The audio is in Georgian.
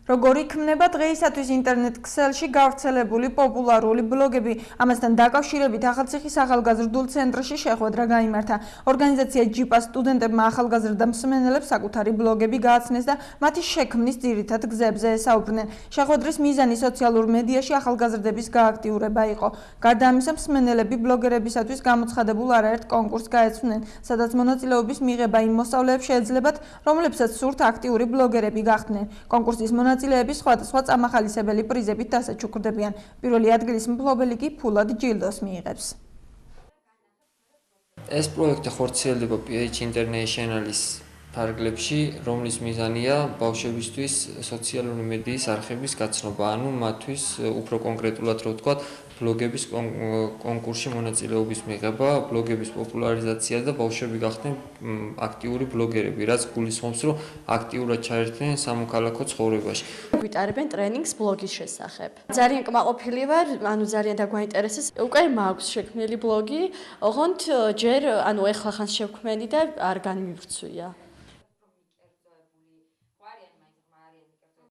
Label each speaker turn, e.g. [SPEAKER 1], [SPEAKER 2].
[SPEAKER 1] როგორი ქმნება დღეისათვის ინტერნეტ ქსელში გავრცელებული პოპულარული ბლოგები. ამასთან დაკავშირებით ახალციხის ახალგაზრდულ ცენტრში შეხვედრა გაიმართა. ორგანიზაცია ჯიპა სტუდენტებმა ახალგაზრდა მსმენელებს საკუთარი ბლოგები გააცნეს და მათი შექმნის ძირითად გზებზე ესაუბრნენ. შეხვედრის მიზანი სოციალურ მედიაში ახალგაზრდების გააქტიურება იყო. გარდა ამისა, მსმენელები ბლოგერებისათვის გამოცხადებულ არაერთ კონკურსს გაეცვნენ, სადაც მონაწილეობის მიღება იმ მოსწავლეებს შეეძლებათ, რომლებსაც სურთ აქტიური ბლოგერები გახდნენ. კონკურსის მონაწილეები სხვადასხვა წამახალისებელი პრიზებით დასაჩუქრდებიან. პირველი ადგილის მფლობელი კი ფულად ჯილდოს მიიღებს.
[SPEAKER 2] ეს პროექტი ხორციელდება PH International-ის ფარგლებში, რომლის მიზანია ბავშვებისთვის სოციალური მედიის არხების გაცნობა, ანუ მათთვის უფრო კონკრეტულად რო ვთქვათ, ბლოგების კონკურსში მონაწილეობის მიღება, ბლოგების პოპულარიზაცია და ბავშვები გახდნენ აქტიური ბლოგერები, რაც გულისხმობს, რომ აქტიურად ჩაერთნენ სამოქალაქო ცხოვრებაში.
[SPEAKER 3] ვიტარებენ ტრენინგს ბლოგის შესახებ. ძალიან კმაყოფილი ვარ, ძალიან დაგვაინტერესეს. უკვე მაქვს შექმნილი ბლოგი, ოღონდ ჯერ, ეხლა ხან შევქმენი და არ განმივრცვია.